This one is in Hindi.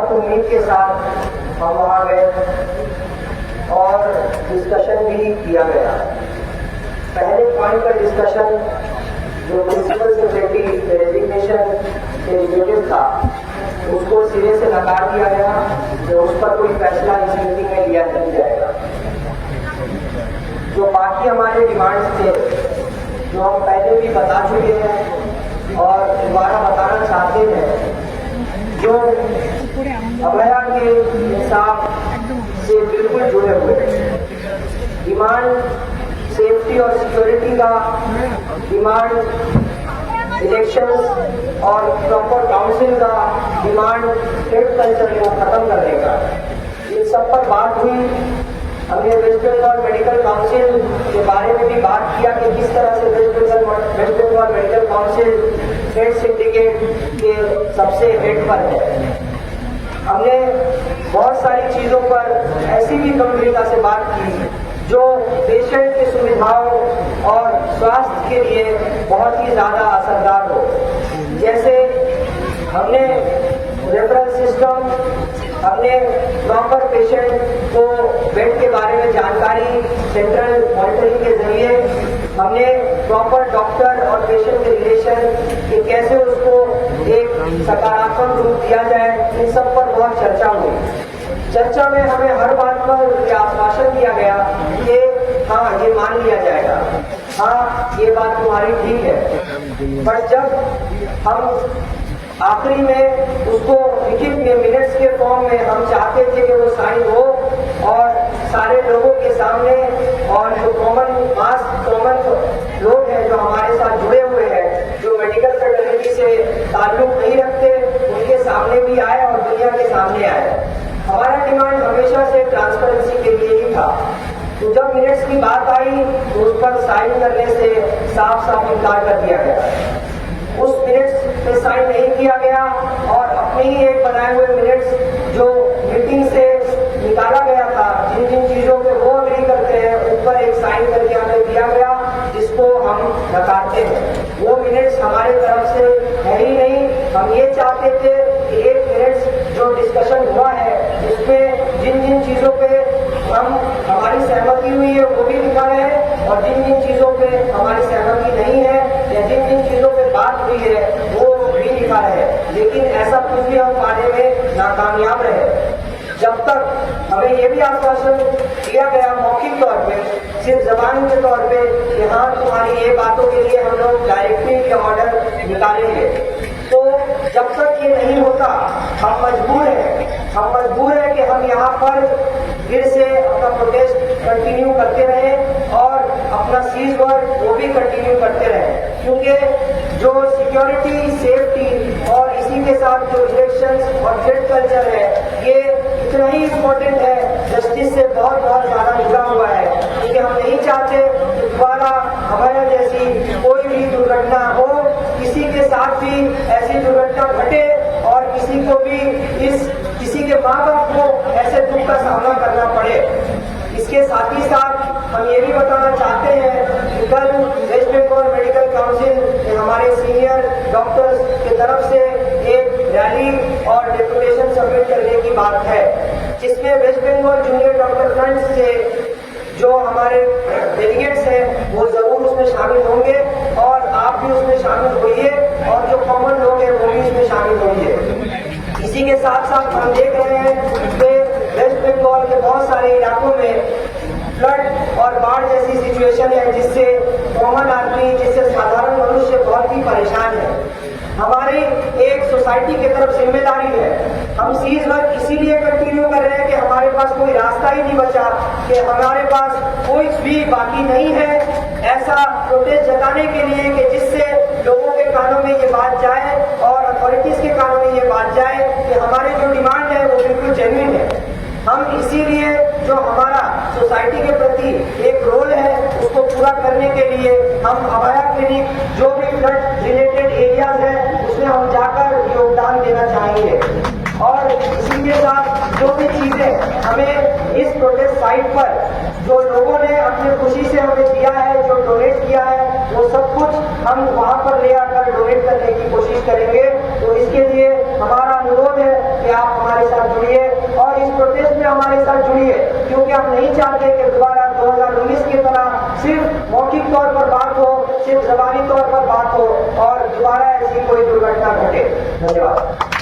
बहुत उम्मीद के साथ हम वहाँ गए और डिस्कशन भी किया गया। पहले पॉइंट पर डिस्कशन जो प्रिंसिपल सेक्रेटरी के रेजिग्नेशन के रिलेटेड था उसको सिरे से नकार दिया गया कि उस पर कोई फैसला इस मीटिंग में लिया नहीं जाएगा। जो बाकी हमारे डिमांड्स थे जो हम पहले भी बता चुके हैं और दोबारा बताना चाहते हैं, जो अभया के इंसाफ से बिल्कुल जुड़े हुए डिमांड सेफ्टी और सिक्योरिटी का, डिमांड इलेक्शंस और प्रॉपर काउंसिल का, डिमांड थ्रेड कल्चर को खत्म करने का, इन सब पर बात हुई। हमने वेस्ट बंगाल मेडिकल काउंसिल के बारे में भी बात किया कि किस तरह से west Bengal medical council thread syndicate के सबसे हेड पर है। हमने बहुत सारी चीजों पर ऐसी भी गंभीरता से बात की जो पेशेंट की सुविधाओं और स्वास्थ्य के लिए बहुत ही ज्यादा असरदार हो। जैसे हमने रेफरल सिस्टम, हमने प्रॉपर पेशेंट को बेड के बारे में जानकारी सेंट्रल मॉनिटरिंग के जरिए, हमने प्रॉपर डॉक्टर और पेशेंट के रिलेशन कि कैसे उसको एक सकारात्मक रूप दिया जाए, इन सब पर बहुत चर्चा हुई। चर्चा में हमें हर बात पर यह आश्वासन दिया गया कि हाँ ये मान लिया जाएगा, हाँ ये बात तुम्हारी ठीक है। पर जब हम आखिरी में उसको लिखित में मिनट्स के फॉर्म में हम चाहते थे कि वो साइन हो और सारे लोगों के सामने, और जो कॉमन लोग हैं जो हमारे साथ जुड़े हुए हैं, जो मेडिकल फैकल्टी से ताल्लुक नहीं रखते, उनके सामने भी आए और दुनिया के सामने आए। हमारा डिमांड हमेशा से ट्रांसपेरेंसी के लिए ही था। तो जब मिनट्स की बात आई तो उस पर साइन करने से साफ साफ इनकार कर दिया गया। उस मिनट्स पे साइन नहीं किया गया और अपने ही एक बनाए हुए मिनट्स जो मीटिंग से निकाला गया था, जिन जिन चीजों पे वो अग्री करते हैं उन पर एक साइन करके हमें दिया गया, जिसको हम नकारते हैं। वो मिनट्स हमारे तरफ से है ही नहीं। हम ये चाहते थे कि एक मिनट्स जो डिस्कशन हुआ है उसमें जिन जिन चीजों पे हमारी सहमति हुई है वो भी लिखा है, और जिन जिन चीजों पे हमारी सहमति नहीं है या जिन जिन चीजों पे बात हुई है वो भी लिखा है। लेकिन ऐसा कुछ भी हम पाने में नाकामयाब रहे। जब तक हमें ये भी आश्वासन दिया गया मौखिक तौर पे, सिर्फ जबान के तौर पे कि हाँ तुम्हारी ये बातों के लिए हम लोग डायरेक्टली के ऑर्डर निकालेंगे, तो जब तक ये नहीं होता हम मजबूर हैं कि हम यहाँ पर फिर से अपना प्रोटेस्ट कंटिन्यू करते रहें और अपना सीज वर्क वो भी कंटिन्यू करते रहें। क्योंकि जो सिक्योरिटी, सेफ्टी और इसी के साथ जो इलेक्शंस और थ्रेड कल्चर है ये इतना ही इम्पोर्टेंट है, जस्टिस से बहुत ज्यादा जुड़ा हुआ है। क्योंकि हम नहीं चाहते कि दोबारा अभया जैसी कोई भी दुर्घटना हो, किसी के साथ भी ऐसी दुर्घटना घटे और किसी के माँ बाप को ऐसे दुख का सामना करना पड़े। इसके साथ ही साथ हम ये भी बताना चाहते हैं कि कल वेस्ट बंगाल मेडिकल काउंसिल में हमारे सीनियर डॉक्टर्स की तरफ से एक रैली और डेपुटेशन सबमिट करने की बात है, जिसमें west Bengal junior doctor front से जो हमारे डेलीगेट्स हैं वो जरूर उसमें शामिल होंगे और आप भी उसमें शामिल होइए और जो कॉमन लोग हैं वो भी इसमें शामिल होंगे। इसी के साथ साथ हम देख रहे हैं कि वेस्ट बंगाल के बहुत सारे इलाकों में फ्लड और बाढ़ जैसी सिचुएशन है, जिससे कॉमन आदमी, जिससे साधारण मनुष्य बहुत ही परेशान है। हमारी एक सोसाइटी की तरफ जिम्मेदारी है। हम सीज वर्क इसीलिए कंटिन्यू कर रहे हैं कि हमारे पास कोई रास्ता ही नहीं बचा, कि हमारे पास कोई भी बाकी नहीं है ऐसा प्रोटेस्ट जताने के लिए कि जिससे लोगों के कानों में ये बात जाए और अथॉरिटीज के कानों में ये बात जाए कि हमारे जो डिमांड है वो बिल्कुल जेन्युइन है। हम इसीलिए जो हमारा सोसाइटी के प्रति एक रोल है उसको पूरा करने के लिए हम अभया क्लिनिक जो भी फ्लड रिलेटेड एरियाज है उसमें हम जाकर योगदान देना चाहेंगे। और इसी के साथ जो भी चीजें हमें इस प्रोटेस्ट साइट पर जो लोगों ने अपनी खुशी से हमें दिया है, जो डोनेट किया है, वो सब कुछ हम वहां पर ले आकर डोनेट करने की कोशिश करेंगे। तो इसके लिए हमारा अनुरोध है कि आप हमारे साथ जुड़िए और इस प्रोटेस्ट में हमारे साथ जुड़िए, क्योंकि हम नहीं चाहते कि दोबारा 2019 की तरह सिर्फ मौखिक तौर पर बात हो, सिर्फ जबानी तौर पर बात हो और दोबारा ऐसी कोई दुर्घटना घटे। धन्यवाद।